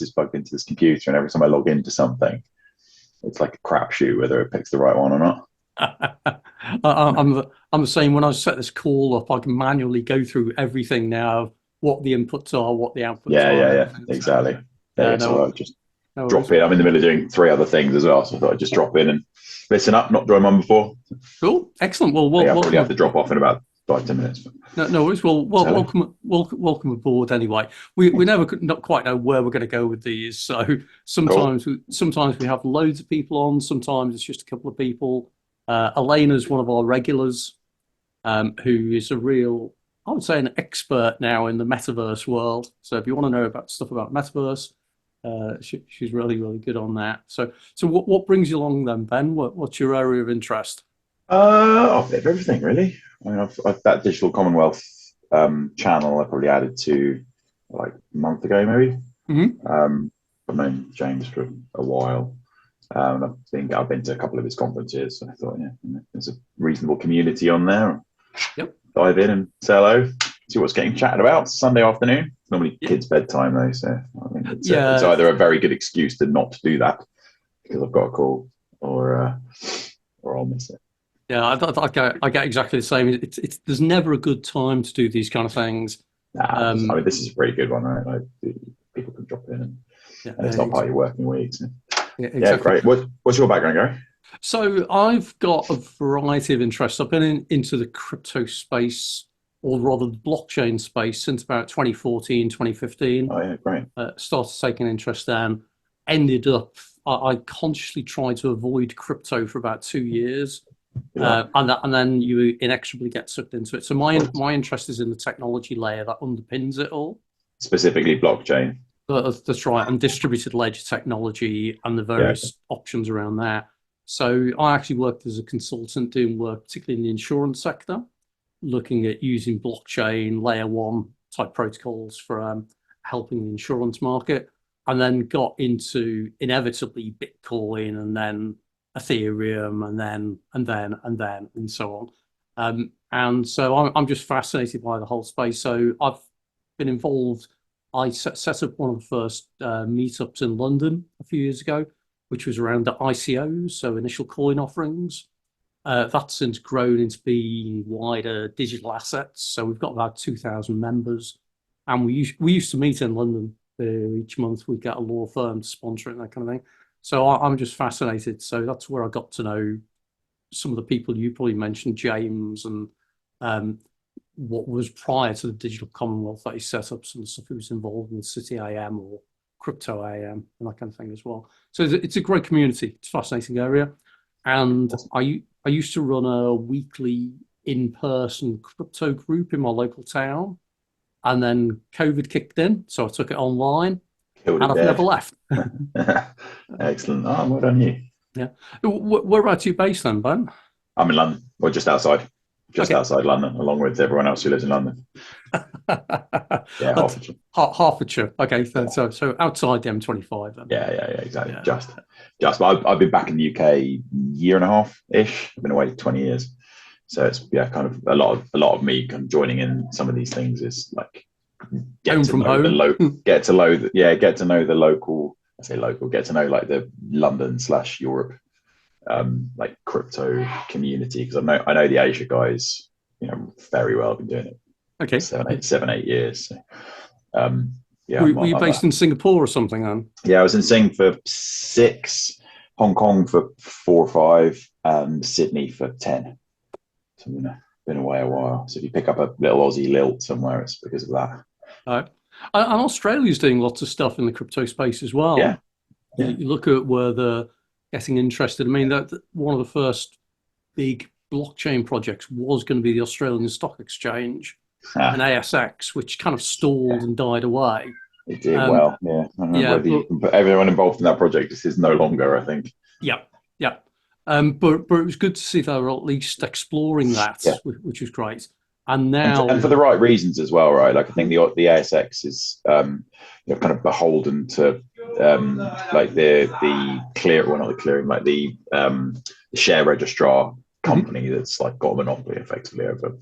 is plugged into this computer, and every time I log into something, it's like a crapshoot whether it picks the right one or not. I'm the same. When I set this call up, I can manually go through everything now, what the inputs are, what the outputs Yeah, are, yeah, and yeah, everything. So exactly. yeah, Yeah, so I just no drop worries. in. I'm in the middle of doing three other things as well, so I thought I'd just drop in and listen up. Not joined one before. Cool, excellent. Well, Yeah, I'll probably have welcome. to drop off in about 5-10 minutes. But No worries. Well, so welcome aboard. Anyway, we never not quite know where we're going to go with these. So cool. sometimes we have loads of people on. Sometimes it's just a couple of people. Elena's one of our regulars, who is a real, I would say, an expert now in the metaverse world. So if you want to know about stuff about metaverse, she's really good on that. So what brings you along then, Ben? What's your area of interest? A bit of everything really. I mean, I've that digital Commonwealth channel I probably added to like a month ago maybe. Hmm. I've known James for a while. I think I've been to a couple of his conferences, so I thought, yeah, there's a reasonable community on there. Yep. Dive in and say hello, see what's getting chatted about. Sunday afternoon, normally Yeah. kids' bedtime though, so I think it's Yeah. either a very good excuse to not do that because I've got a call, or I'll miss it. Yeah, I get exactly the same. It's there's never a good time to do these kind of things. Nah, I Um, mean, this is a pretty good one, right? Like, people can drop in, yeah, and it's not part of your working week. So. yeah, Yeah, exactly. great. What's your background, Gary? So I've got a variety of interests. I've been into the crypto space, or rather the blockchain space, since about 2014, 2015. Oh yeah, great. Started taking interest then. Ended up, I consciously tried to avoid crypto for about 2 years. Good luck. And then you inexorably get sucked into it. So my interest is in the technology layer that underpins it all. Specifically blockchain. That's right, and distributed ledger technology and the Yeah, various options around that. So I actually worked as a consultant doing work, particularly in the insurance sector, looking at using blockchain layer one type protocols for helping the insurance market, and then got into inevitably Bitcoin and then Ethereum and so on. And so I'm just fascinated by the whole space. So I've been involved. I set up one of the first meetups in London a few years ago, which was around the ICOs, so initial coin offerings. That's since grown into being wider digital assets. So we've got about 2,000 members, and we used to meet in London each month. We'd get a law firm to sponsor it and that kind of thing. So I'm just fascinated. So that's where I got to know some of the people you probably mentioned, James, and um, what was prior to the digital Commonwealth that he set up, some of the stuff he was involved in, City IM or Crypto IM and that kind of thing as well. So it's a great community. It's a fascinating area. And I used to run a weekly in-person crypto group in my local town. And then COVID kicked in, so I took it online killed and it I've never dead. left. Excellent. Oh, well done you. Yeah. Whereabouts are you based then, Ben? I'm in London, or just Okay. outside London, along with everyone else who lives in London. Yeah, That's Hertfordshire. Hertfordshire. Okay, Yeah, so outside the M25 then. yeah, exactly. Yeah. Just. But I've been back in the UK year and a half ish. I've been away 20 years, so it's kind of a lot of me kind of joining in some of these things is like get Home to from know the home. local, get to know the local. I say local, get to know like the London/Europe like crypto community because I know the Asia guys very well. I've been doing it Okay. 7 8 years. So, yeah, Were you based in Singapore or something then? yeah. I was in Sing for 6, Hong Kong for 4 or 5, and Sydney for 10. So been away a while. So if you pick up a little Aussie lilt somewhere, it's because of that. And Australia's doing lots of stuff in the crypto space as Yeah, well. yeah. You look at where they're getting interested. I mean, that one of the first big blockchain projects was going to be the Australian Stock Exchange and Ah, ASX, which kind of stalled yeah. and died away. It did Um, well. Yeah, I don't know yeah, whether you but can put everyone involved in that project. This is no longer, I think. yeah, yeah. But it was good to see they were at least exploring that, Yeah, which was great. And and for now, the right reasons as well, right? Like I think the ASX is kind of beholden to like the clear, well not the clearing, like the share registrar mhm, company that's like got a monopoly effectively over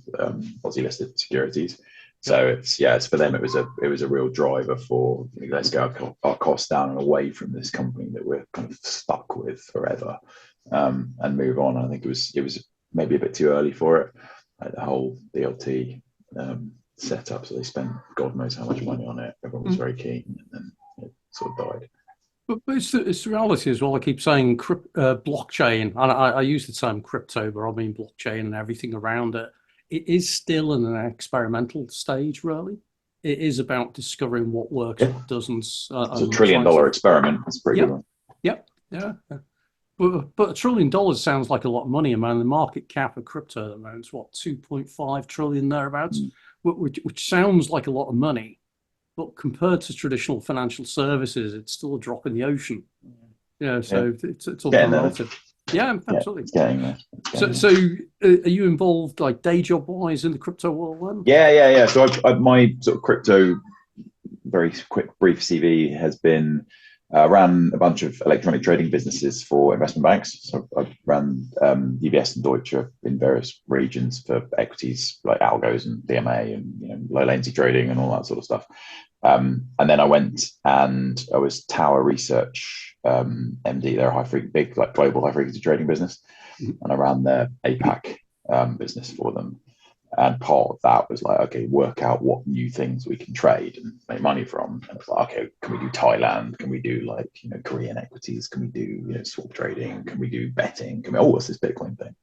Aussie listed securities. So it's for them. It was a real driver for, let's get our costs down and away from this company that we're kind of stuck with forever, and move on. I think it was maybe a bit too early for it, like the whole DLT setup. So they spent God knows how much money on it. Everyone was very keen, and then it sort of died. But it's the reality as well. I keep saying blockchain, and I use the term crypto, but I mean blockchain and everything around it. It is still in an experimental stage, really. It is about discovering what works, what doesn't. It's a $1 trillion experiment. It's pretty good one. Yep. Yeah. But $1 trillion sounds like a lot of money. I mean, the market cap of crypto at the moment is what, 2.5 trillion thereabouts, which sounds like a lot of money. But compared to traditional financial services, it's still a drop in the ocean. It's all relative. Yeah, absolutely. So are you involved like day job wise in the crypto world then? Yeah. So my sort of crypto, very quick, brief CV has been ran a bunch of electronic trading businesses for investment banks. So I've ran UBS and Deutsche in various regions for equities like algos and DMA and low latency trading and all that sort of stuff. And then I went and I was Tower Research MD. They're a big like global high frequency trading business, and I ran their APAC business for them. And part of that was like, okay, work out what new things we can trade and make money from. And it's like, okay, can we do Thailand? Can we do like, Korean equities? Can we do, swap trading? Can we do betting? What's this Bitcoin thing?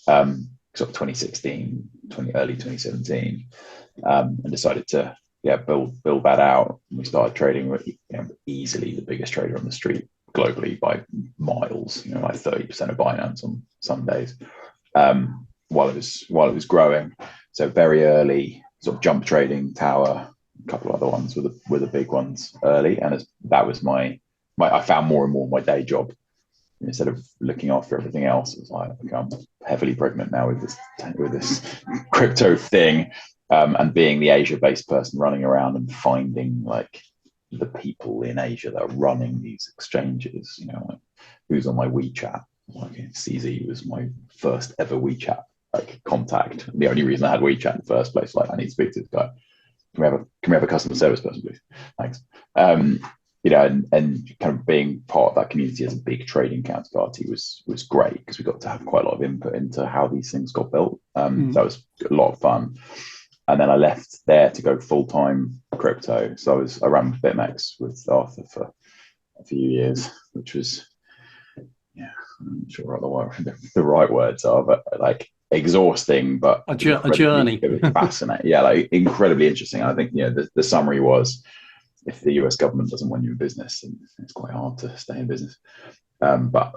Sort of 2016, early 2017, and decided to, build that out. And we started trading with, easily the biggest trader on the street globally by miles, like 30% of Binance on some days. While it was growing, so very early sort of jump trading, Tower, a couple of other ones were the big ones early, and that was my I found more and more my day job instead of looking after everything else. It was like I'm heavily pregnant now with this crypto thing, and being the Asia-based person running around and finding like the people in Asia that are running these exchanges. Like, who's on my WeChat? Like CZ was my first ever WeChat contact. The only reason I had WeChat in the first place, like I need to speak to this guy. Can we have a customer service person, please? Thanks. And kind of being part of that community as a big trading counterparty was great because we got to have quite a lot of input into how these things got built. That was a lot of fun. And then I left there to go full-time crypto. So I ran BitMEX with Arthur for a few years, which was, I'm not sure what the right words are, but like exhausting, but a journey. Fascinating. Like incredibly interesting. I think the summary was, if the US government doesn't want you in business, then it's quite hard to stay in business. But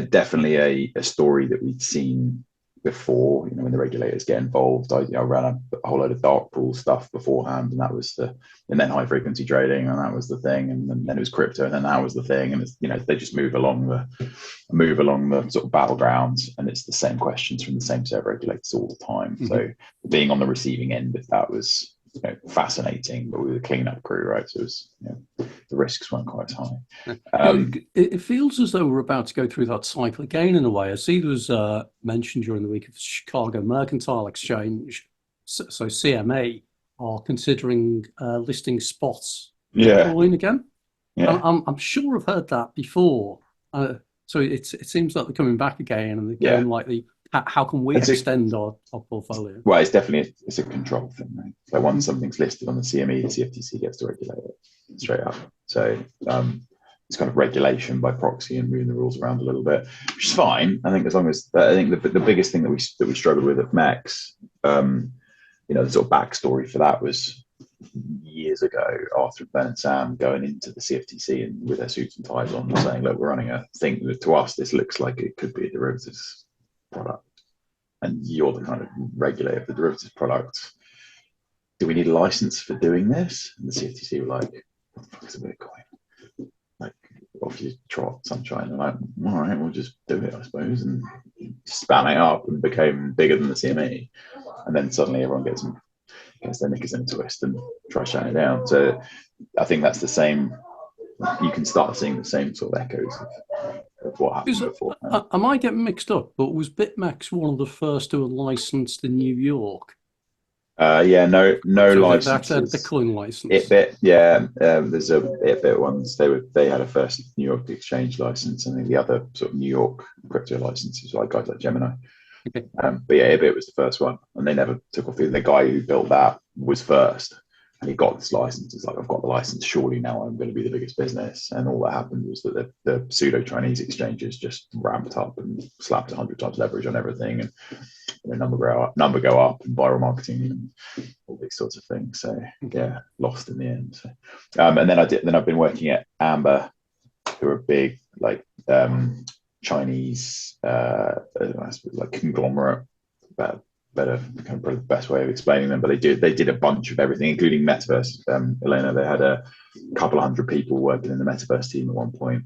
definitely a story that we'd seen before. When the regulators get involved, I ran a whole load of dark pool stuff beforehand, and that was and then high frequency trading, and that was the thing, and then it was crypto, and then that was the thing, and they just move along the sort of battlegrounds, and it's the same questions from the same set of regulators all the time. Mm-hmm. So being on the receiving end of that was fascinating, but we were the cleanup crew, right? So it was, the risks weren't quite as high. It feels as though we're about to go through that cycle again in a way. I see there was mentioned during the week of the Chicago Mercantile Exchange, so CME are considering listing spots Bitcoin again. Yeah. I'm sure I've heard that before. So it seems like they're coming back again, and they're going like how can we extend our portfolio? Well, it's definitely a control thing, right? So once something's listed on the CME, the CFTC gets to regulate it straight up. So it's kind of regulation by proxy and moving the rules around a little bit, which is fine. I think as long as the biggest thing that we struggled with at MEX, the sort of backstory for that was years ago, Arthur, Ben, and Sam going into the CFTC and with their suits and ties on, saying, "Look, we're running a thing that to us this looks like it could be a derivatives product, and you're the kind of regulator of the derivatives product. Do we need a license for doing this?" And the CFTC were like, "What the fuck is a Bitcoin? Like, off you trot, sunshine." And like, all right, we'll just do it, I suppose, and span it up and became bigger than the CME. And then suddenly everyone gets their knickers in a twist and tries shutting it down. So I think that's the same. You can start seeing the same sort of echoes of what happened before. I might get mixed up, but was BitMEX one of the first to have licensed in New York? Yeah, no So that's a licenses. Bitcoin license. Itbit, yeah, there's a Itbit ones. They had a first New York exchange license, and then the other sort of New York crypto licenses, like guys like Gemini. Okay. But yeah, Ibit was the first one, and they never took off. The guy who built that was first, and he got this license. It's like, I've got the license. Surely now I'm going to be the biggest business. And all that happened was that the pseudo Chinese exchanges just ramped up and slapped 100 times leverage on everything, and number go up, and viral marketing and all these sorts of things. So yeah, lost in the end. So, and then I've been working at Amber, who are a big Chinese like conglomerate. Better kind of probably the best way of explaining them, but they did a bunch of everything, including Metaverse. Elena, they had a couple of hundred people working in the Metaverse team at one point.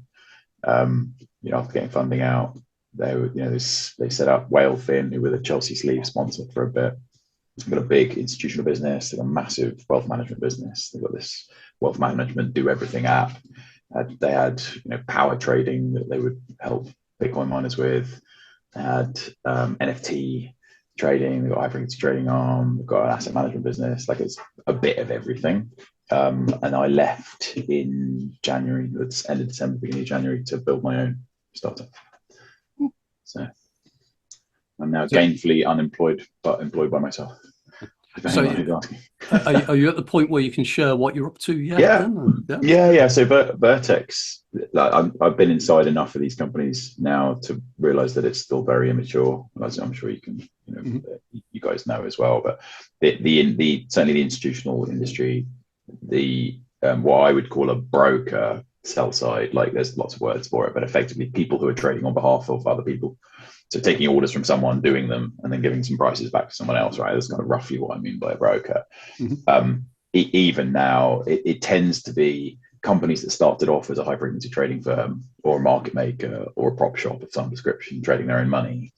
After getting funding out, they set up Whalefin, who were the Chelsea sleeve sponsor for a bit. They've got a big institutional business. They've got a massive wealth management business. They've got this wealth management do everything app. They had power trading that they would help Bitcoin miners with. They had NFT trading. They've got high frequency trading arm. They've got an asset management business. Like, it's a bit of everything. And I left in January. It's end of December, beginning of January, to build my own startup. So I'm now gainfully unemployed, but employed by myself. So are you at the point where you can share what you're up to yet? Yeah. So Vertex, I've been inside enough of these companies now to realize that it's still very immature. As I'm sure you can, you guys know as well. But the certainly the institutional industry, what I would call a broker sell side, like there's lots of words for it, but effectively people who are trading on behalf of other people. So taking orders from someone, doing them, and then giving some prices back to someone else, right? That's kind of roughly what I mean by a broker. Even now, it tends to be companies that started off as a high frequency trading firm or a market maker or a prop shop of some description, trading their own money.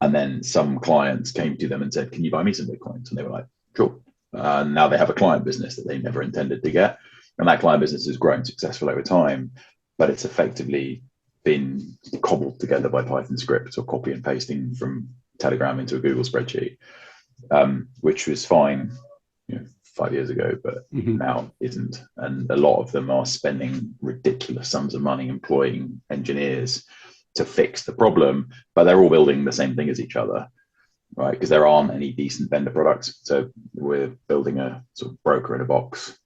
And then some clients came to them and said, can you buy me some Bitcoins? And they were like, sure. Now they have a client business that they never intended to get. And that client business has grown successful over time, but it's effectively been cobbled together by Python scripts or copy and pasting from Telegram into a Google spreadsheet, which was fine 5 years ago, but now isn't. And a lot of them are spending ridiculous sums of money employing engineers to fix the problem, but they're all building the same thing as each other, right? Because there aren't any decent vendor products. So we're building a sort of broker in a box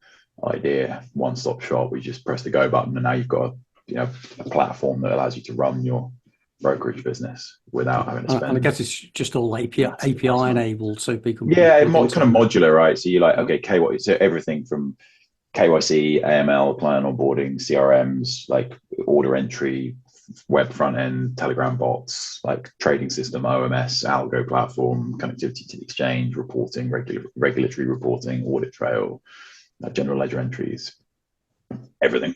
idea, one-stop shop. We just press the go button, and now you've got a platform that allows you to run your brokerage business without having to spend. And I guess it's just all API enabled, so people. Yeah, it's kind of modular, right? So you're like, okay, KYC, so everything from KYC, AML, client onboarding, CRMs, like order entry, web front end, Telegram bots, like trading system, OMS, algo platform, connectivity to the exchange, reporting, regulatory reporting, audit trail, general ledger entries, everything.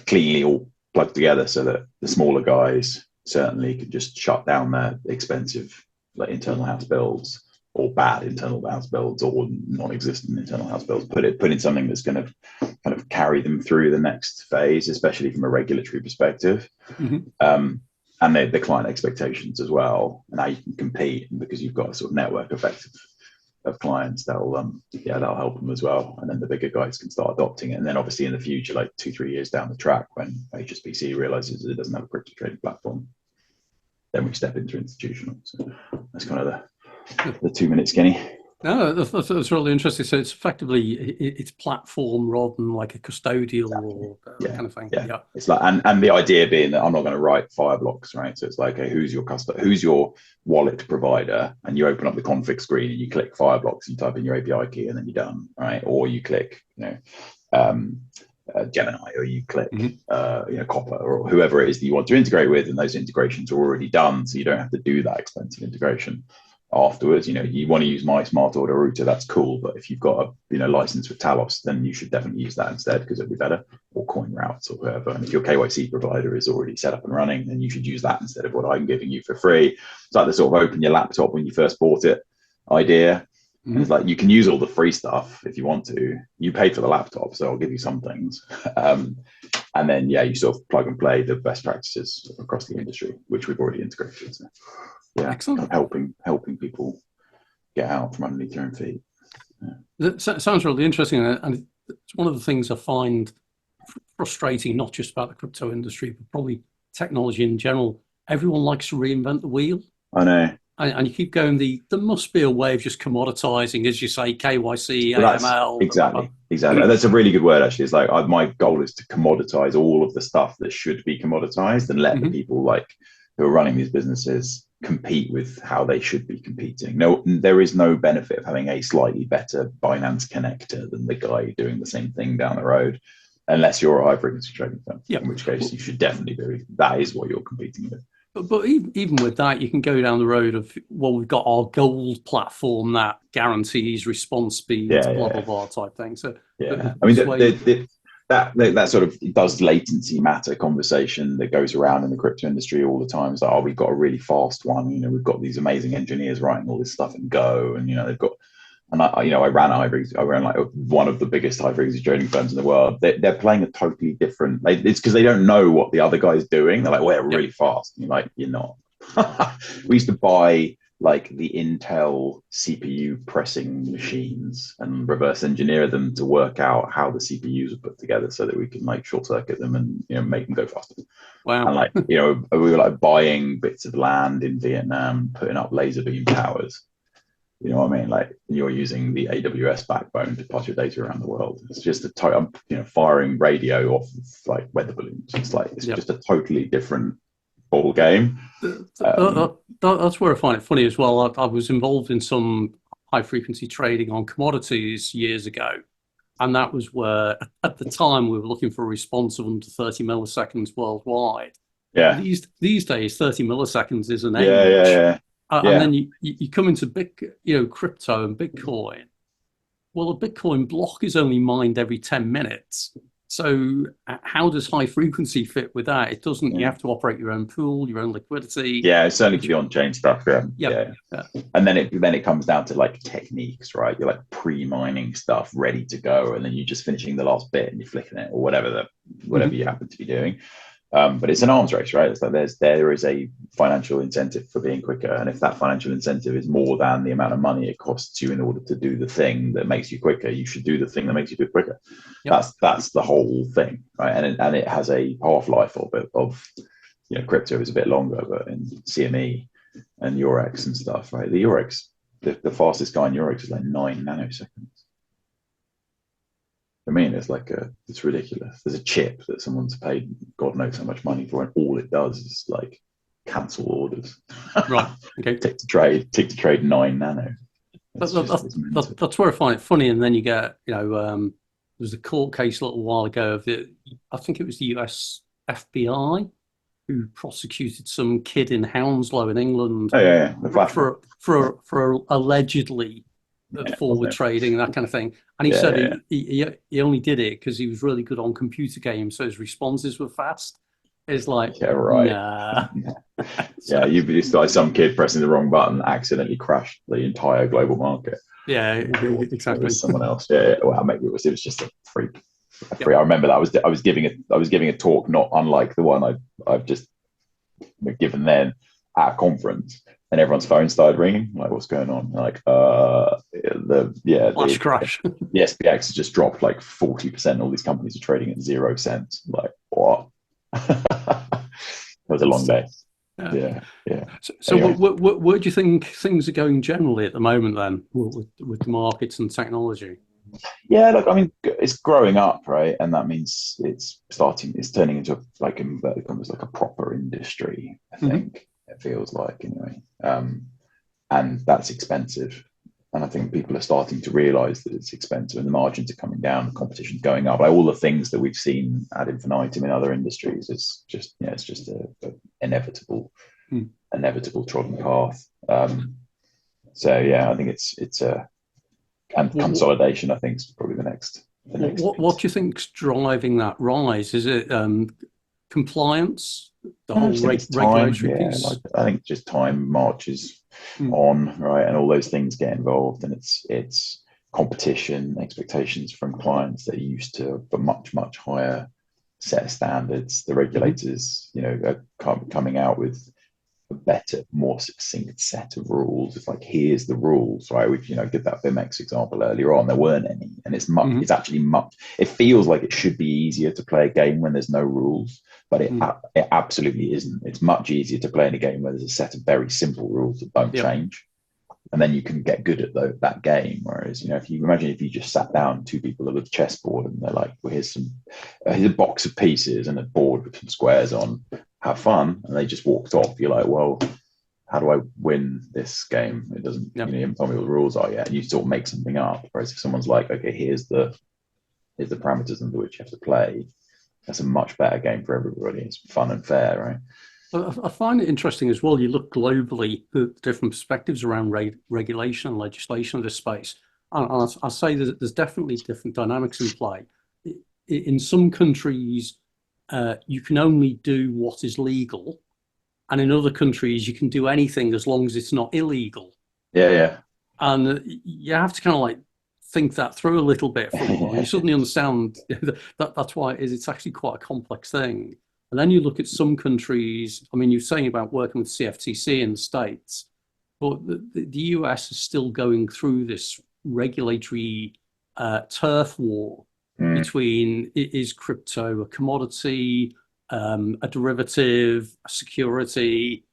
Cleanly all plugged together so that the smaller guys certainly could just shut down their expensive like internal house builds or bad internal house builds or non-existent internal house builds, put in something that's going to kind of carry them through the next phase, especially from a regulatory perspective. And the client expectations as well, and how you can compete, because you've got a sort of network effect of clients that'll help them as well. And then the bigger guys can start adopting it. And then obviously in the future, like 2-3 years down the track, when HSBC realizes it doesn't have a crypto trading platform, then we step into institutional. So that's kind of the 2-minute skinny. No, that's really interesting. So it's effectively it's platform rather than like a custodial or kind of thing. Yeah. It's like, and the idea being that I'm not going to write Fireblocks, right? So it's like, okay, who's your wallet provider? And you open up the config screen and you click Fireblocks, you type in your API key, and then you're done, right? Or you click, Gemini, or you click, Copper, or whoever it is that you want to integrate with, and those integrations are already done, so you don't have to do that expensive integration afterwards. You want to use my smart order router, that's cool, but if you've got a license with Talos, then you should definitely use that instead, because it'll be better, or coin routes or whatever. And if your KYC provider is already set up and running, then you should use that instead of what I'm giving you for free. It's like the sort of open your laptop when you first bought it idea. And it's like, you can use all the free stuff if you want to. You paid for the laptop, so I'll give you some things. And then, you sort of plug and play the best practices across the industry, which we've already integrated. So, excellent. Kind of helping people get out from underneath your own feet. That sounds really interesting, and it's one of the things I find frustrating, not just about the crypto industry, but probably technology in general. Everyone likes to reinvent the wheel. I know. And you keep going, there must be a way of just commoditizing, as you say, KYC, Well, that's AML. exactly. That's a really good word, actually. It's like my goal is to commoditize all of the stuff that should be commoditized and let the people like who are running these businesses compete with how they should be competing. No, there is no benefit of having a slightly better Binance connector than the guy doing the same thing down the road, unless you're a high frequency trading firm. Yeah. In which case, you should definitely be. That is what you're competing with. But even with that, you can go down the road of, well, we've got our gold platform that guarantees response speeds, blah, blah, blah type thing. So, yeah, I mean, that sort of does latency matter conversation that goes around in the crypto industry all the time. It's like, oh, we've got a really fast one. You know, we've got these amazing engineers writing all this stuff in Go, and you know, they've got. And I ran like one of the biggest high frequency trading firms in the world. They're playing a totally different. It's because they don't know what the other guy's doing. They're like, we're really fast. And you're like, you're not. We used to buy like the Intel CPU pressing machines and reverse engineer them to work out how the CPUs are put together so that we can like short circuit them and make them go faster. Wow. And like we were like buying bits of land in Vietnam, putting up laser beam towers. You know what I mean? Like you're using the AWS backbone to pass your data around the world. It's just firing radio off of like weather balloons. It's like just a totally different ball game. That's where I find it funny as well. I was involved in some high frequency trading on commodities years ago, and that was where at the time we were looking for a response of under 30 milliseconds worldwide. Yeah. These days, 30 milliseconds is an age. Yeah. And then you come into crypto and Bitcoin. Well, a Bitcoin block is only mined every 10 minutes. So how does high frequency fit with that? It doesn't. You have to operate your own pool, your own liquidity. Yeah, it's certainly for the on-chain stuff. Yeah. And then it comes down to like techniques, right? You're like pre-mining stuff ready to go, and then you're just finishing the last bit and you're flicking it or whatever you happen to be doing. But it's an arms race, right? It's like there is a financial incentive for being quicker, and if that financial incentive is more than the amount of money it costs you in order to do the thing that makes you quicker, you should do the thing that makes you do it quicker. Yep. That's the whole thing, right? And it has a half-life of crypto is a bit longer, but in CME and Eurex and stuff, right? The Eurex, the fastest guy in Eurex is like 9 nanoseconds. I mean, it's ridiculous. There's a chip that someone's paid God knows how much money for, and all it does is like cancel orders. Right. Okay. tick to trade 9 nano. That's where I find it funny. And then you get, there was a court case a little while ago of I think it was the US FBI who prosecuted some kid in Hounslow in England for allegedly forward trading and that kind of thing. And he said he only did it because he was really good on computer games, so his responses were fast. It's like, nah. You just like some kid pressing the wrong button accidentally crashed the entire global market. Yeah, exactly. It was someone else. Well, maybe it was just a freak. I remember that I was giving a talk not unlike the one I've just given then at a conference. And everyone's phone started ringing. Like, what's going on? Like, flash crash. The SPX has just dropped like 40%. All these companies are trading at 0 cents. Like, what? It was a long day. Yeah. So anyway. Where do you think things are going generally at the moment then with the markets and technology? Yeah, look, I mean, it's growing up, right? And that means it's turning into like a proper industry, I think. It feels like anyway, and that's expensive, and I think people are starting to realize that it's expensive and the margins are coming down, the competition's going up. Like all the things that we've seen ad infinitum in other industries, it's just a inevitable trodden path. I think it's and consolidation, I think, is probably the next what do you think's driving that rise? Is it compliance? The whole regulatory piece. I think just time marches on, right, and all those things get involved, and it's competition, expectations from clients that are used to a much higher set of standards. The regulators, are coming out with a better, more succinct set of rules. It's like, here's the rules, right? Which, give that BIMX example earlier on, there weren't any. And it's actually much, it feels like it should be easier to play a game when there's no rules, but it absolutely isn't. It's much easier to play in a game where there's a set of very simple rules that don't change. And then you can get good at that game. Whereas, if you imagine if you just sat down, two people at a chessboard, and they're like, well, here's a box of pieces and a board with some squares on, have fun, and they just walked off. You're like, well, how do I win this game? It doesn't, you haven't told me what the rules are yet. And you sort of make something up. Whereas if someone's like, okay, here's the parameters under which you have to play, that's a much better game for everybody. It's fun and fair, right? I find it interesting as well. You look globally at different perspectives around regulation and legislation of this space. And I'll say that there's definitely different dynamics in play. In some countries, you can only do what is legal. And in other countries, you can do anything as long as it's not illegal. Yeah. And you have to kind of like think that through a little bit for a while. You suddenly understand that's why it's actually quite a complex thing. And then you look at some countries, I mean, you're saying about working with CFTC in the States, but the US is still going through this regulatory turf war between, is crypto a commodity, a derivative, a security?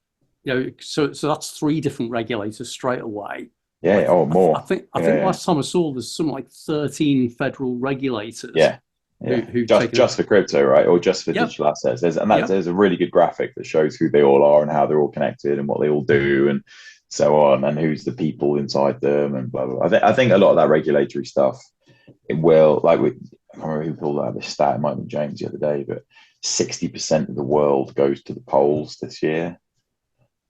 So that's three different regulators straight away. Yeah, more. I think last time I saw there's some like 13 federal regulators. Yeah. Just for crypto, right? Or just for digital assets. There's a really good graphic that shows who they all are and how they're all connected and what they all do and so on, and who's the people inside them and blah blah blah. I think a lot of that regulatory stuff, it will, I can't remember who pulled out this stat. It might have been James the other day, but 60% of the world goes to the polls this year.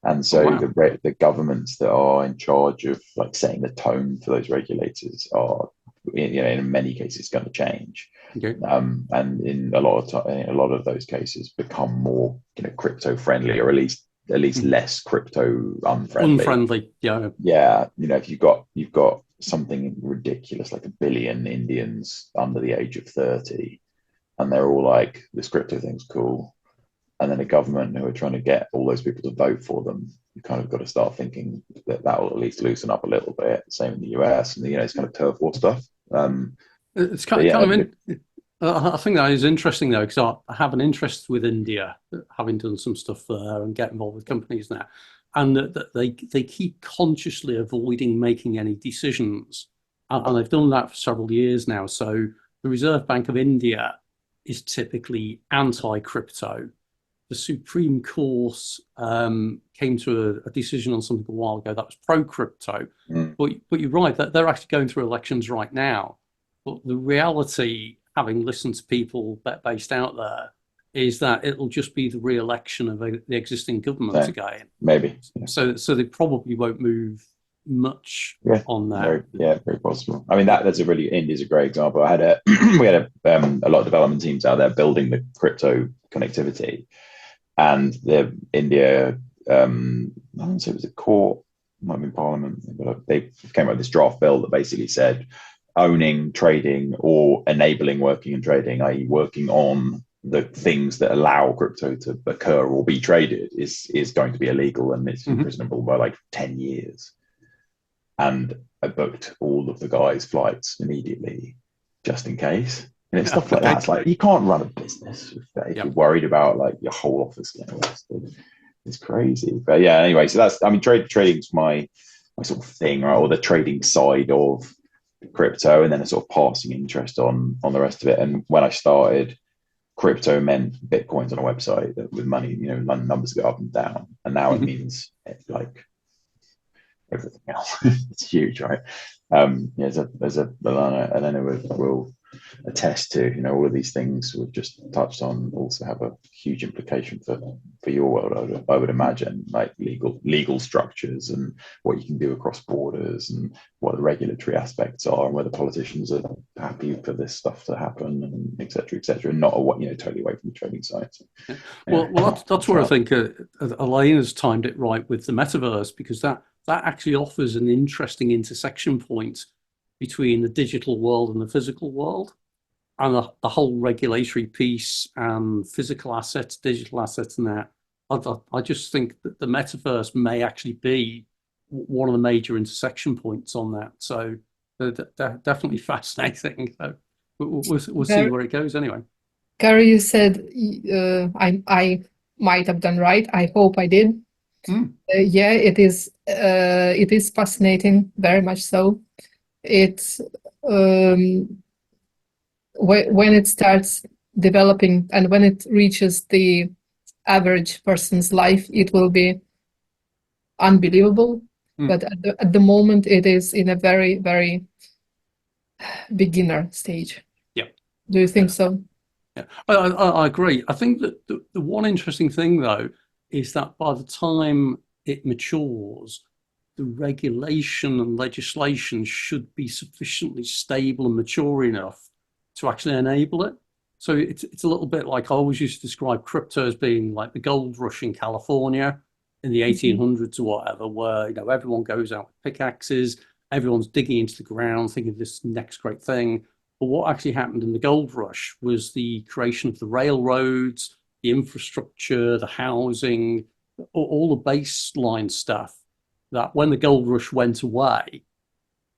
And so the governments that are in charge of like setting the tone for those regulators are, in many cases, going to change. Okay. And in a lot of those cases, become more crypto friendly, or at least less crypto unfriendly. Yeah. If you've got something ridiculous like 1 billion Indians under the age of 30, and they're all like, this crypto thing's cool, and then a government who are trying to get all those people to vote for them, you kind of got to start thinking that will at least loosen up a little bit. Same in the US, and it's kind of turf war stuff. It's kind of I think that is interesting though, because I have an interest with India, having done some stuff there and get involved with companies now, and that they keep consciously avoiding making any decisions, and they've done that for several years now. So the Reserve Bank of India is typically anti-crypto. The Supreme Court came to a decision on something a while ago that was pro-crypto. But you're right, that they're actually going through elections right now. But the reality, having listened to people based out there, is that it'll just be the re-election of the existing government again. Maybe. Yeah. So they probably won't move much on that. Very possible. I mean, India's a great example. We had a lot of development teams out there building the crypto connectivity. And India, I don't say it was a court, might have been Parliament, but they came up with this draft bill that basically said owning, trading, or enabling working and trading, i.e. working on the things that allow crypto to occur or be traded, is going to be illegal, and it's imprisonable by like 10 years. And I booked all of the guys' flights immediately, just in case. Stuff like that. It's like, you can't run a business if you're worried about like your whole office getting arrested. It's crazy. But yeah, anyway, so trading's my sort of thing, right? Or the trading side of crypto, and then a sort of passing interest on the rest of it. And when I started, crypto meant Bitcoins on a website with money, numbers go up and down. And now it means like everything else. It's huge, right? There's a Elena will attest to, all of these things we've just touched on also have a huge implication for your world. I would imagine, like legal structures and what you can do across borders and what the regulatory aspects are and whether politicians are happy for this stuff to happen, and et cetera, and not totally away from the trading side. So, well, that's where I think Elena's timed it right with the metaverse, because that actually offers an interesting intersection point between the digital world and the physical world, and the whole regulatory piece and physical assets, digital assets, and that I just think that the metaverse may actually be one of the major intersection points on that. So they're definitely fascinating. So we'll see where it goes anyway. Gary, you said I might have done right. I hope I did. Yeah, it is fascinating, very much so. It's when it starts developing and when it reaches the average person's life, it will be unbelievable. But at the moment, it is in a very, very beginner stage. Yeah. Do you think so? Yeah, I agree. I think that the one interesting thing, though, is that by the time it matures, the regulation and legislation should be sufficiently stable and mature enough to actually enable it. So it's a little bit like I always used to describe crypto as being like the gold rush in California in the 1800s or whatever, where everyone goes out with pickaxes, everyone's digging into the ground, thinking this next great thing. But what actually happened in the gold rush was the creation of the railroads, the infrastructure, the housing, all the baseline stuff, that when the gold rush went away,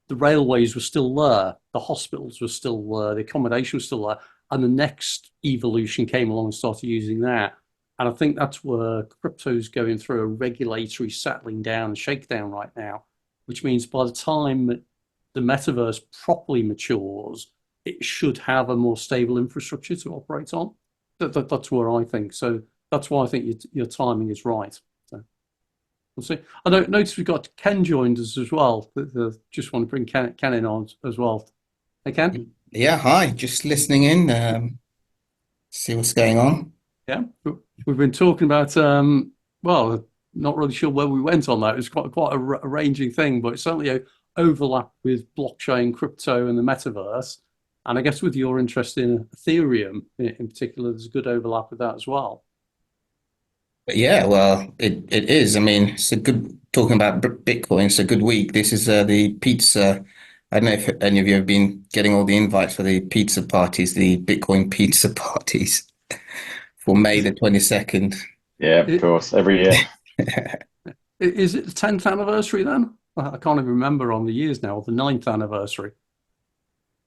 the railways were still there, the hospitals were still there, the accommodation was still there, and the next evolution came along and started using that. And I think that's where crypto's going through a regulatory settling down and shakedown right now, which means by the time the metaverse properly matures, it should have a more stable infrastructure to operate on. That's where I think. So that's why I think your timing is right. So we'll see. I notice we've got Ken joined us as well. Just want to bring Ken in on as well. Hey, Ken? Yeah, hi. Just listening in, see what's going on. Yeah, we've been talking about, well, not really sure where we went on that. It was quite a ranging thing, but it's certainly an overlap with blockchain, crypto, and the metaverse. And I guess with your interest in Ethereum in particular, there's a good overlap with that as well. But yeah, well, it is. I mean, it's a good, talking about Bitcoin, it's a good week. This is the pizza. I don't know if any of you have been getting all the invites for the pizza parties, the Bitcoin pizza parties for May the 22nd. Yeah, of course, every year. Is it the 10th anniversary then? I can't even remember on the years now, or the 9th anniversary.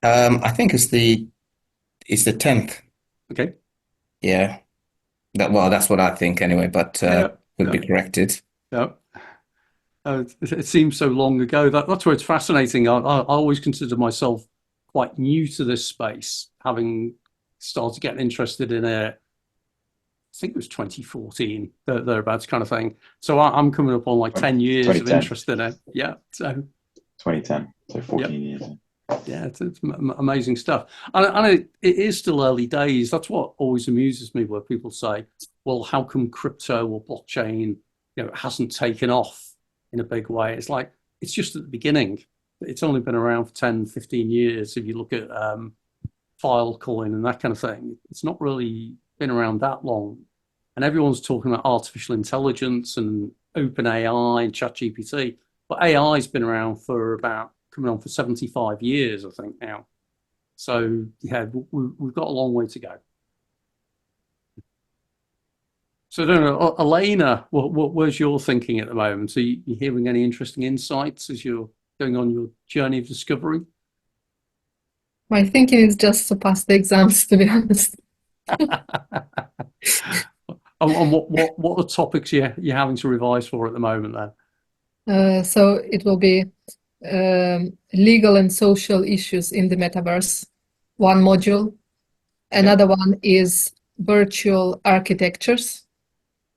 I think it's the 10th. Okay. Yeah. That's what I think anyway, but could be corrected. Yeah. It seems so long ago. That's where it's fascinating. I always consider myself quite new to this space, having started getting interested in it. I think it was 2014, thereabouts kind of thing. So I'm coming up on like 10 years of interest in it. Yeah. So 2010, so 14 years. Yeah, it's amazing stuff. And it is still early days. That's what always amuses me, where people say, well, how come crypto or blockchain, it hasn't taken off in a big way? It's like, it's just at the beginning. It's only been around for 10, 15 years. If you look at Filecoin and that kind of thing, it's not really been around that long. And everyone's talking about artificial intelligence and OpenAI and ChatGPT. But AI's been around for about coming on for 75 years, I think now. So yeah, we've got a long way to go. So I don't know, Elena, where's your thinking at the moment? Are you hearing any interesting insights as you're going on your journey of discovery? My thinking is just to pass the exams, to be honest. And what are the topics you're having to revise for at the moment then? So it will be legal and social issues in the metaverse, one module. Another one is virtual architectures.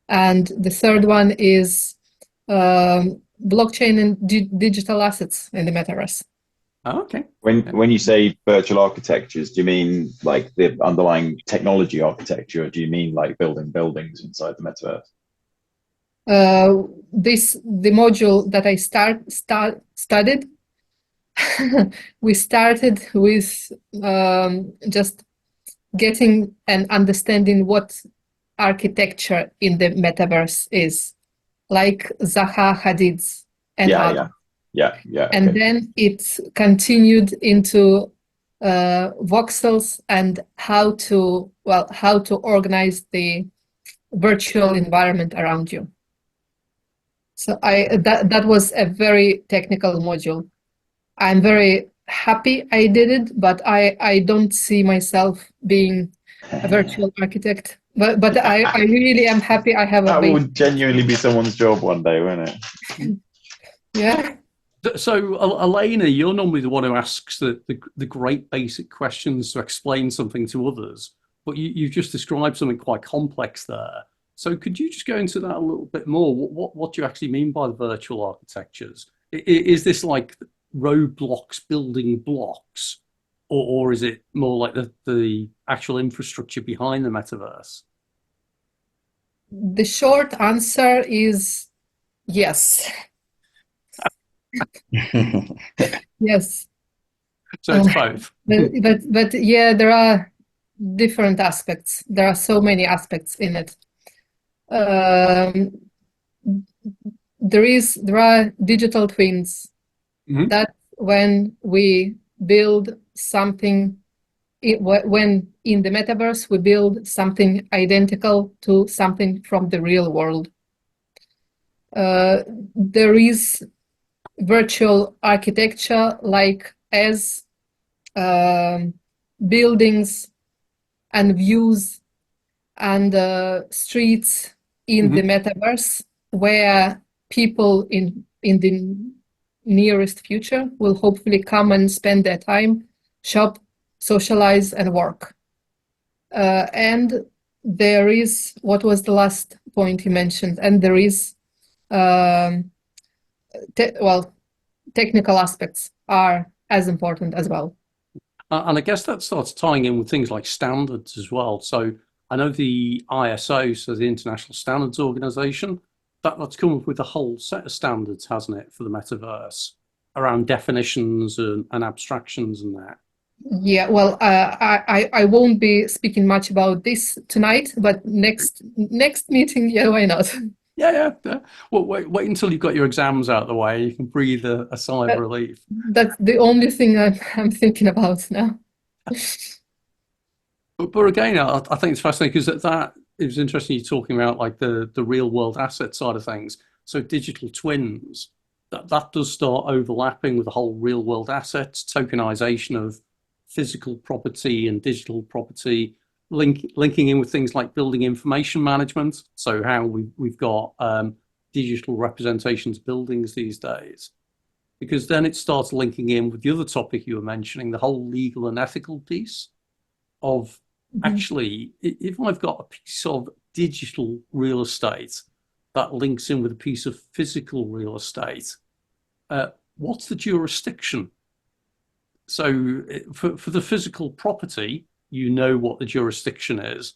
And the third one is blockchain and digital assets in the metaverse. Oh, okay. When you say virtual architectures, do you mean like the underlying technology architecture, or do you mean like building buildings inside the metaverse? The module that I studied, we started with just getting and understanding what architecture in the metaverse is, like Zaha Hadid's and others. Yeah. And then it continued into voxels and how to organize the virtual environment around you. So that was a very technical module. I'm very happy I did it, but I don't see myself being a virtual architect. But I really am happy I have a That base. will genuinely be someone's job one day, won't it? Yeah. So, Elena, you're normally the one who asks the great basic questions to explain something to others, but you've just described something quite complex there. So could you just go into that a little bit more? What do you actually mean by the virtual architectures? Is this like roadblocks building blocks, or is it more like the actual infrastructure behind the metaverse? The short answer is yes. Yes. So it's both. But yeah, there are different aspects. There are so many aspects in it. There are digital twins. Mhm. That when we build something, when in the metaverse we build something identical to something from the real world. There is virtual architecture like as buildings and views and streets in the metaverse where people in the nearest future will hopefully come and spend their time, shop, socialize, and work. And there is, what was the last point you mentioned? And there is, technical aspects are as important as well. And I guess that starts tying in with things like standards as well. So I know the ISO, so the International Standards Organization, that's come up with a whole set of standards, hasn't it, for the metaverse around definitions and abstractions and that. Yeah, well, I won't be speaking much about this tonight, but next meeting, yeah, why not? Yeah. Well, wait until you've got your exams out of the way. You can breathe a sigh of relief. That's the only thing I'm thinking about now. But again, I think it's fascinating because that it was interesting you talking about like the real world asset side of things. So digital twins, that does start overlapping with the whole real world assets, tokenization of physical property and digital property, linking in with things like building information management. So how we've got digital representations of buildings these days. Because then it starts linking in with the other topic you were mentioning, the whole legal and ethical piece of actually, if I've got a piece of digital real estate that links in with a piece of physical real estate, what's the jurisdiction? So for the physical property, you know what the jurisdiction is.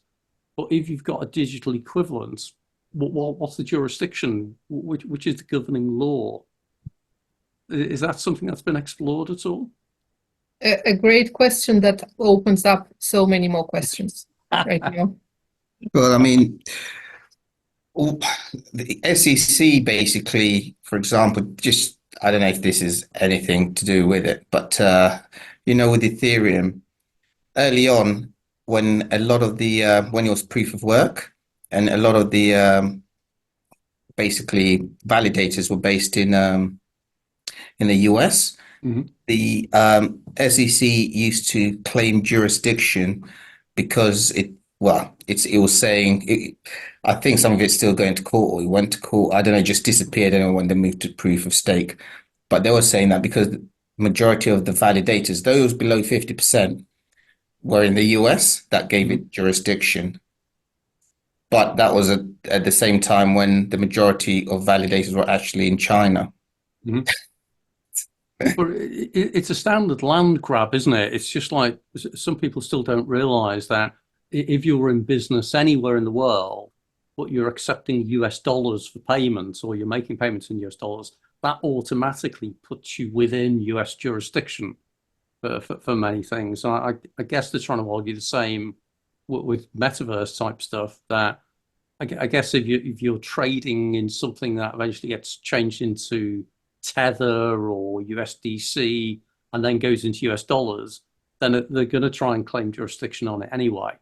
But if you've got a digital equivalent, what's the jurisdiction? Which is the governing law? Is that something that's been explored at all? A great question that opens up so many more questions right now. Well, I mean, the SEC basically, for example, just, I don't know if this is anything to do with it, but with Ethereum, early on, when a lot of the when it was proof of work, and a lot of the basically validators were based in the US. The SEC used to claim jurisdiction because it was saying I think some of it's still going to court, or it went to court. I don't know, it just disappeared. I don't know when they moved to proof of stake, but they were saying that because the majority of the validators, those below 50%, were in the US, that gave it jurisdiction. But that was at the same time when the majority of validators were actually in China. But it's a standard land grab, isn't it? It's just like some people still don't realize that if you're in business anywhere in the world, but you're accepting US dollars for payments, or you're making payments in US dollars, that automatically puts you within US jurisdiction for many things. And I guess they're trying to argue the same with metaverse type stuff, that I guess if you're trading in something that eventually gets changed into Tether or USDC and then goes into US dollars, then they're going to try and claim jurisdiction on it anyway.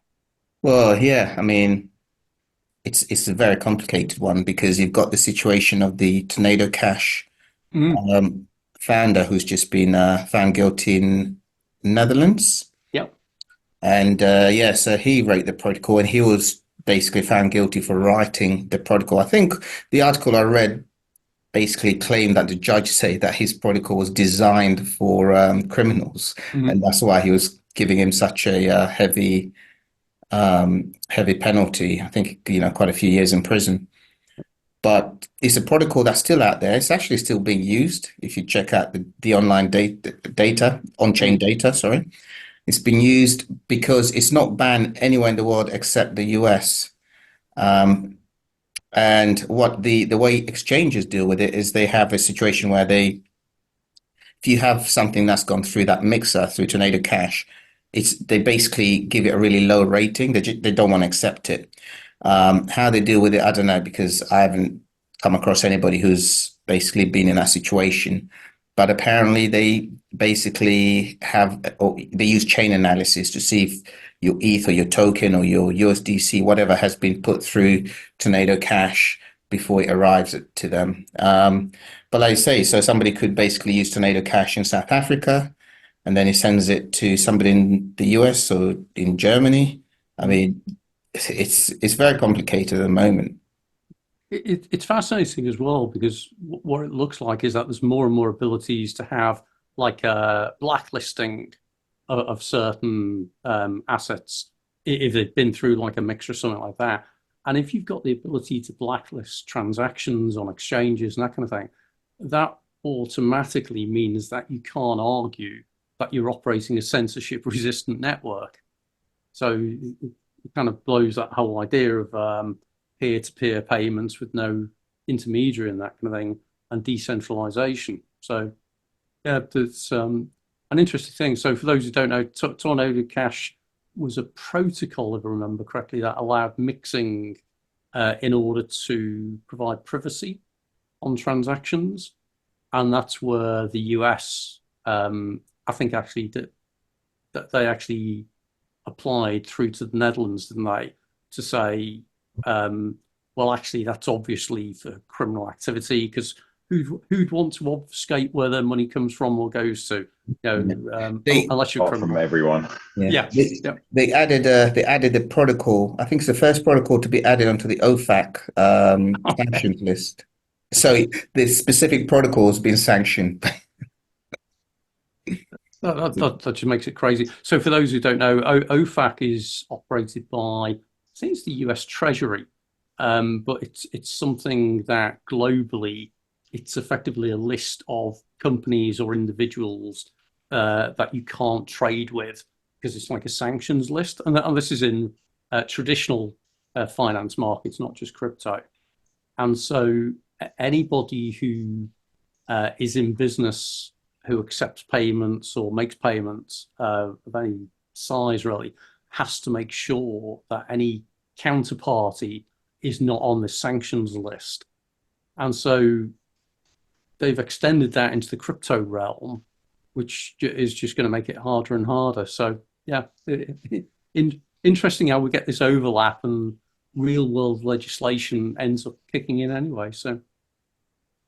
Well, yeah, I mean, it's a very complicated one because you've got the situation of the Tornado Cash founder who's just been found guilty in Netherlands. Yep. And yeah, so he wrote the protocol and he was basically found guilty for writing the protocol. I think the article I read basically claimed that the judge said that his protocol was designed for criminals, and that's why he was giving him such a heavy penalty. I think, quite a few years in prison. But it's a protocol that's still out there. It's actually still being used. If you check out the online data, on-chain data, sorry. It's been used because it's not banned anywhere in the world except the US. And what the way exchanges deal with it is they have a situation where if you have something that's gone through that mixer, through Tornado Cash, they basically give it a really low rating. They don't want to accept it. How they deal with it, I don't know, because I haven't come across anybody who's basically been in that situation. But apparently they basically they use chain analysis to see if your ETH or your token or your USDC, whatever has been put through Tornado Cash before it arrives to them. But like I say, so somebody could basically use Tornado Cash in South Africa, and then he sends it to somebody in the US or in Germany. I mean, it's very complicated at the moment. It's fascinating as well because what it looks like is that there's more and more abilities to have like a blacklisting of certain assets if they've been through like a mix or something like that. And if you've got the ability to blacklist transactions on exchanges and that kind of thing, that automatically means that you can't argue that you're operating a censorship-resistant network. So it kind of blows that whole idea of peer-to-peer payments with no intermediary and that kind of thing, and decentralization. So yeah, it's an interesting thing. So for those who don't know, Tornado Cash was a protocol, if I remember correctly, that allowed mixing in order to provide privacy on transactions. And that's where the US, I think actually that they actually applied through to the Netherlands, didn't they, to say, well, actually, that's obviously for criminal activity because who'd want to obfuscate where their money comes from or goes to? Unless you're criminal. From everyone. Yeah. They added the protocol. I think it's the first protocol to be added onto the OFAC sanctions list. So the specific protocol has been sanctioned. That just makes it crazy. So for those who don't know, OFAC is operated by, I think it's the US Treasury, but it's something that globally, it's effectively a list of companies or individuals that you can't trade with because it's like a sanctions list. And this is in traditional finance markets, not just crypto. And so anybody who is in business who accepts payments or makes payments of any size really has to make sure that any counterparty is not on the sanctions list. And so they've extended that into the crypto realm, which is just going to make it harder and harder. So yeah, interesting how we get this overlap and real world legislation ends up kicking in anyway. So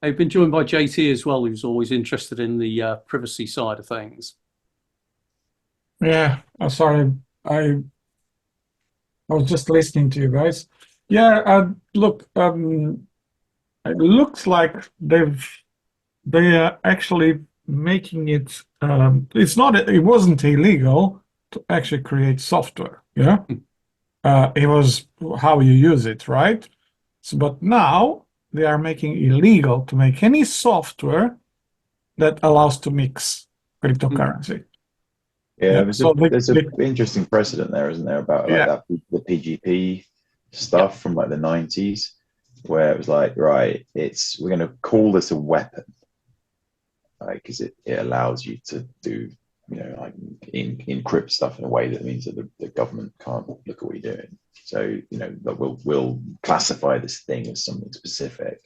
I've been joined by JT as well, who's always interested in the privacy side of things. Yeah, sorry, I was just listening to you guys. Yeah, look, it looks like they are actually making it. It wasn't illegal to actually create software. Yeah, it was how you use it, right? So, but now they are making illegal to make any software that allows to mix cryptocurrency. Yeah, there's an interesting precedent there, isn't there, about like that the PGP stuff from like the 90s, where it was like, right, we're going to call this a weapon, because it allows you to do, like encrypt stuff in a way that means that the government can't look at what you're doing. So, we'll classify this thing as something specific.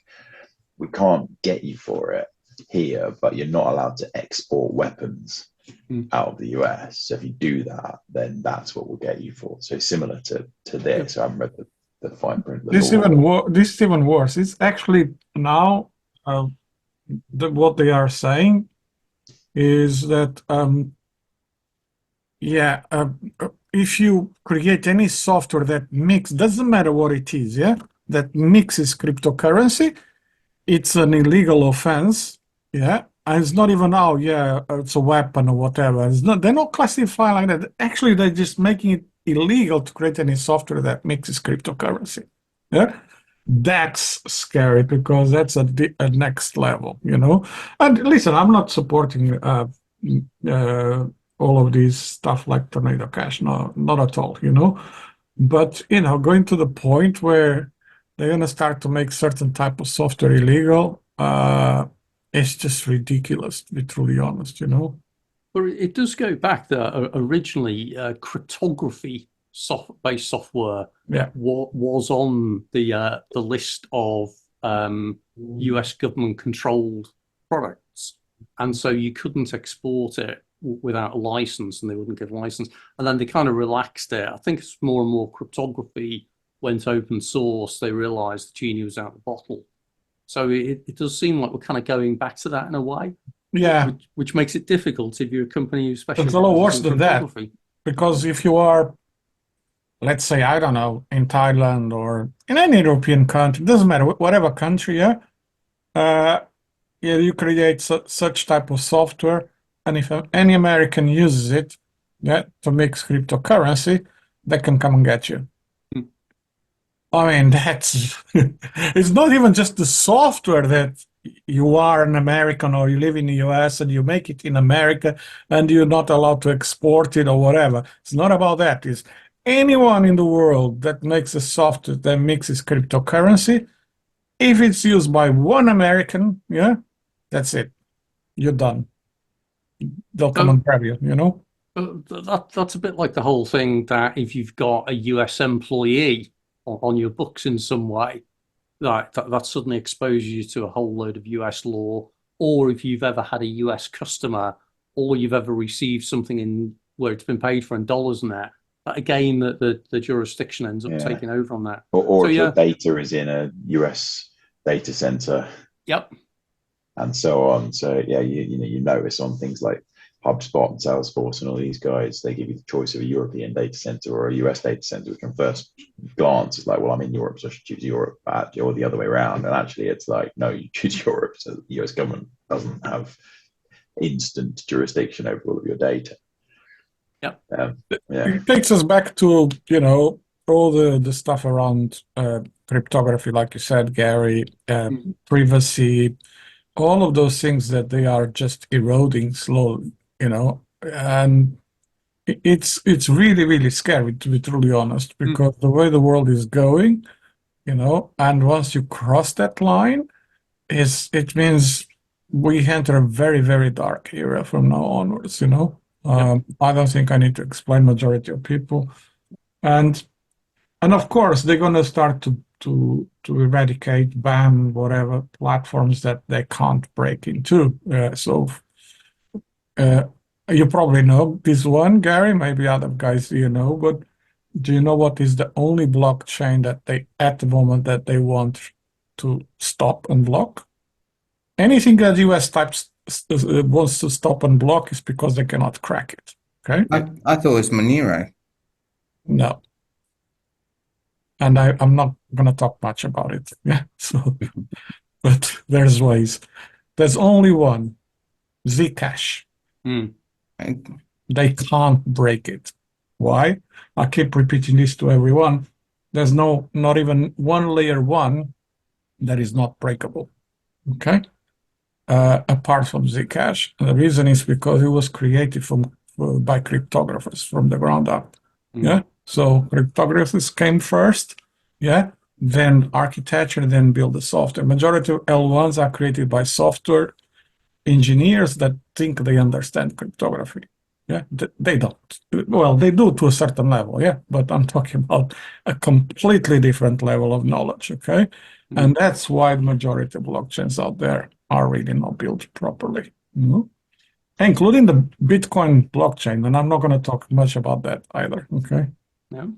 We can't get you for it here, but you're not allowed to export weapons out of the US. So if you do that, then that's what we'll get you for. So similar to this. I haven't read the fine print, the This law. this is even worse. It's actually now what they are saying is that if you create any software that doesn't matter what it is, that mixes cryptocurrency, it's an illegal offense, and it's not even it's a weapon or whatever. It's not. They're not classifying like that. Actually, they're just making it illegal to create any software that mixes cryptocurrency. Yeah, that's scary because that's a next level, And listen, I'm not supporting all of these stuff like Tornado Cash, no, not at all, But going to the point where they're going to start to make certain type of software illegal, it's just ridiculous, to be truly honest, But it does go back that originally cryptography based software was on the list of US government controlled products, and so you couldn't export it without a license, and they wouldn't give a license. And then they kind of relaxed it. I think it's more and more cryptography went open source. They realized the genie was out of the bottle. So it does seem like we're kind of going back to that in a way. Yeah. Which makes it difficult if you're a company who specializes It's a lot worse in than that. cryptography. Because if you are, let's say, I don't know, in Thailand or in any European country, doesn't matter, whatever country, you create such type of software, and if any American uses it, to mix cryptocurrency, they can come and get you. I mean, it's not even just the software that you are an American or you live in the US and you make it in America and you're not allowed to export it or whatever. It's not about that. It's anyone in the world that makes a software that mixes cryptocurrency. If it's used by one American, that's it. You're done. They'll come and grab you, That's a bit like the whole thing that if you've got a US employee on your books in some way, that suddenly exposes you to a whole load of US law, or if you've ever had a US customer, or you've ever received something in where it's been paid for in dollars and that again, the jurisdiction ends up taking over on that. Or if your data is in a US data center. Yep. And so on. So you notice on things like HubSpot and Salesforce and all these guys, they give you the choice of a European data center or a US data center, which on first glance is like, well, I'm in Europe, so I should choose Europe, or the other way around. And actually it's like, no, you choose Europe, so the US government doesn't have instant jurisdiction over all of your data. Yep. It takes us back to, all the stuff around cryptography, like you said, Gary, privacy, all of those things that they are just eroding slowly, and it's really, really scary, to be truly honest, because the way the world is going, and once you cross that line, it means we enter a very, very dark era from now onwards, I don't think I need to explain majority of people. And of course, they're going to start to eradicate, ban, whatever platforms that they can't break into. You probably know this one, Gary, maybe other guys but do you know what is the only blockchain that at the moment, that they want to stop and block? Anything that US wants to stop and block is because they cannot crack it. Okay. I thought it was Monero. No. And I'm not going to talk much about it. Yeah. So, but there's ways. There's only one, Zcash. They can't break it. Why? I keep repeating this to everyone. There's not even one layer one that is not breakable. Okay. Apart from Zcash. And the reason is because it was created by cryptographers from the ground up. Yeah. So cryptographers came first, then architecture, then build the software. Majority of L1s are created by software engineers that think they understand cryptography. Yeah, they don't. Well, they do to a certain level, but I'm talking about a completely different level of knowledge, okay? And that's why the majority of blockchains out there are really not built properly, including the Bitcoin blockchain. And I'm not going to talk much about that either, okay? No.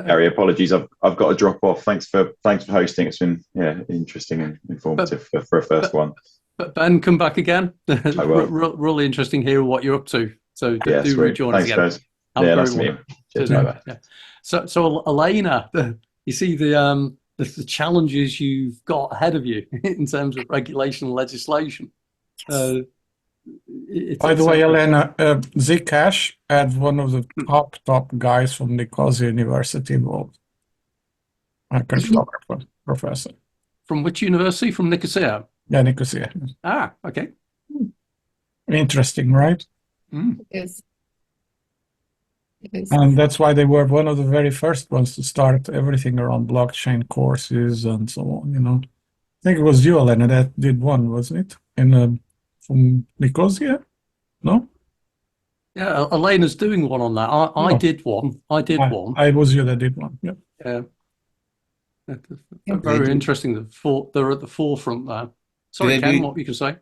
Gary, apologies. I've got to drop off. Thanks for hosting. It's been interesting and informative for a first one. But Ben, come back again. I will. Really interesting hearing what you're up to. So do Sweet. rejoin us Thanks, again. guys. Nice to meet you. Cheers, bye. Yeah. So Elena, you see the challenges you've got ahead of you in terms of regulation and legislation. By the way, Elena, Zcash had one of the top guys from Nicosia University involved. A cryptographer professor. From which university? From Nicosia? Yeah, Nicosia. Okay. Interesting, right? Yes. It is. And that's why they were one of the very first ones to start everything around blockchain courses and so on, I think it was you, Elena, that did one, wasn't it? From Nicosia? No? Yeah, Elena's doing one on that. I did one. I was you that did one. Yep. Yeah. Very interesting. They're at the forefront there. Sorry, Ken, what you can say?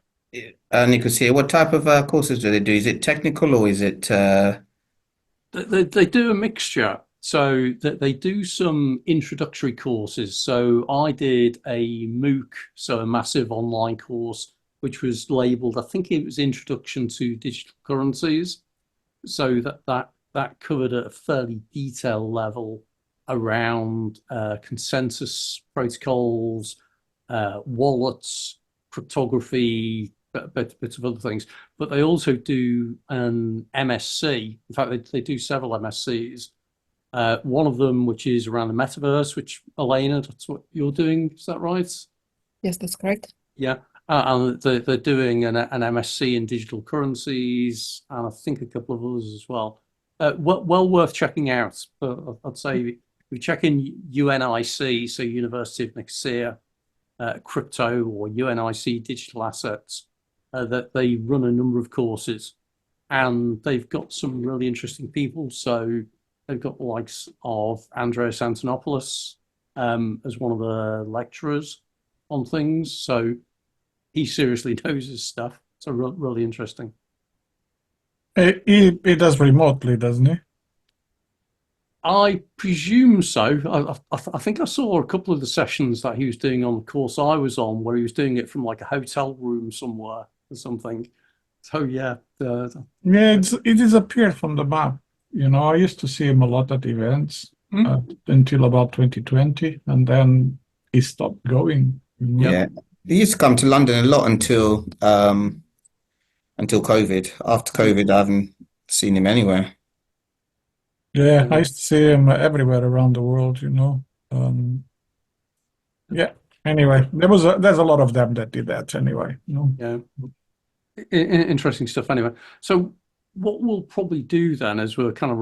Nicosia, what type of courses do they do? Is it technical or is it? They do a mixture. So they do some introductory courses. So I did a MOOC, so a massive online course, which was labeled, I think it was Introduction to Digital Currencies. So that covered at a fairly detailed level around consensus protocols, wallets, cryptography, bits of other things. But they also do an MSc. In fact, they do several MScs. One of them, which is around the metaverse, which, Elena, that's what you're doing. Is that right? Yes, that's correct. Yeah. And they're doing an MSc in digital currencies, and I think a couple of others as well. Well worth checking out. But I'd say if you check in UNIC, so University of Nicosia, crypto, or UNIC digital assets, that they run a number of courses, and they've got some really interesting people. So they've got the likes of Andreas Antonopoulos as one of the lecturers on things. So he seriously knows his stuff. So really interesting. He does remotely, doesn't he? I presume so. I think I saw a couple of the sessions that he was doing on the course I was on, where he was doing it from like a hotel room somewhere or something. So yeah. It disappeared from the map. I used to see him a lot at events until about 2020, and then he stopped going. Yeah. He used to come to London a lot until COVID. After COVID, I haven't seen him anywhere. Yeah, I used to see him everywhere around the world, Yeah. Anyway, there's a lot of them that did that anyway. Yeah. Interesting stuff anyway. So what we'll probably do then, as we're kind of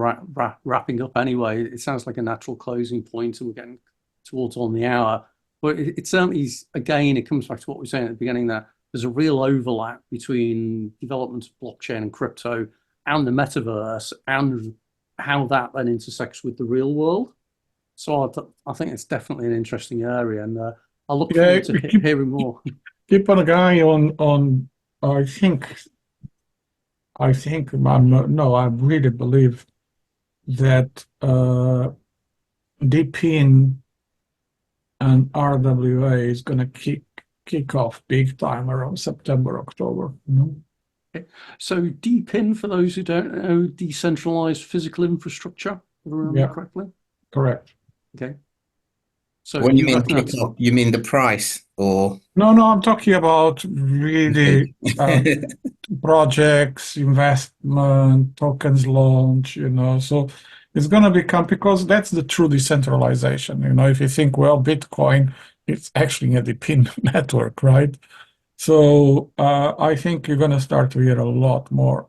wrapping up anyway, it sounds like a natural closing point, and we're getting towards on the hour. But it certainly is, again, it comes back to what we were saying at the beginning, that there's a real overlap between development of blockchain and crypto and the metaverse, and how that then intersects with the real world. So I think it's definitely an interesting area, and I look forward to hearing more. Keep on a guy on. I really believe that DPIN and RWA is going to kick off big time around September, October. Okay. So DPIN, for those who don't know, decentralized physical infrastructure, if I remember correctly? Correct. Okay. So when you mean kick off, you mean the price, or? No, I'm talking about really projects, investment, tokens launch, so it's going to become, because that's the true decentralization. If you think, well, Bitcoin, it's actually a DPIN network, right? So I think you're going to start to hear a lot more.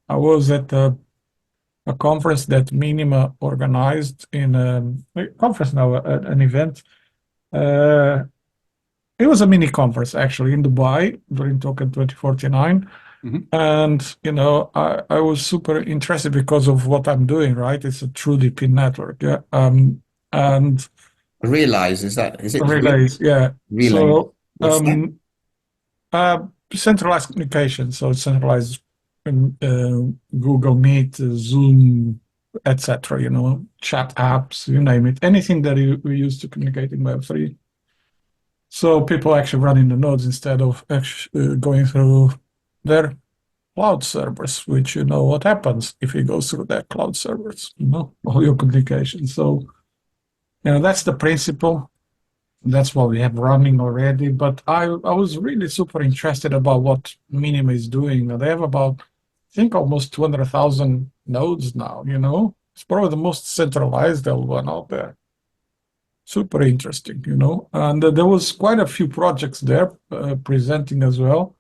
I was at a conference that Minima organized in a conference now, an event. It was a mini conference actually in Dubai during Token 2049. And, I was super interested because of what I'm doing, right? It's a true DPIN network. Yeah. And Realize, is it? Relays, yeah. Relay. So, What's that? Centralized communication. So it's centralized Google Meet, Zoom, etc. You know, chat apps, you name it, anything that we use to communicate in Web3. So people actually running the nodes instead of actually going through their cloud servers, which you know what happens if it goes through their cloud servers, you know, all your communication. So, you know, that's the principle. That's what we have running already. But I was really super interested about what Minima is doing. They have about, I think, almost 200,000 nodes now, you know. It's probably the most centralized one out there. Super interesting, you know. And there was quite a few projects there presenting as well.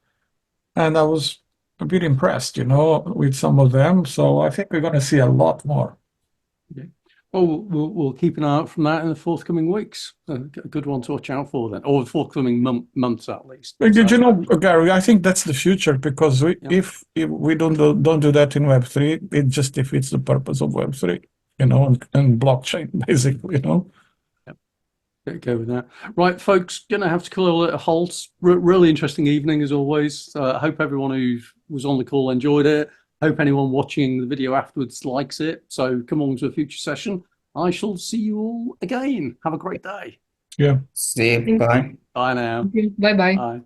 And I was a bit impressed, you know, with some of them. So I think we're going to see a lot more. Okay. Well, we'll keep an eye out from that in the forthcoming weeks. A good one to watch out for then, or the forthcoming months at least. Did you know, Gary? I think that's the future, because if we don't do that in Web3, it just defeats the purpose of Web3, you know, and blockchain basically, you know. Go with that. Right, folks, going to have to call it a halt. Really interesting evening as always. I hope everyone who was on the call enjoyed it. Hope anyone watching the video afterwards likes it. So come on to a future session. I shall see you all again. Have a great day. Yeah. See you. Bye. Bye now. Bye-bye. Bye.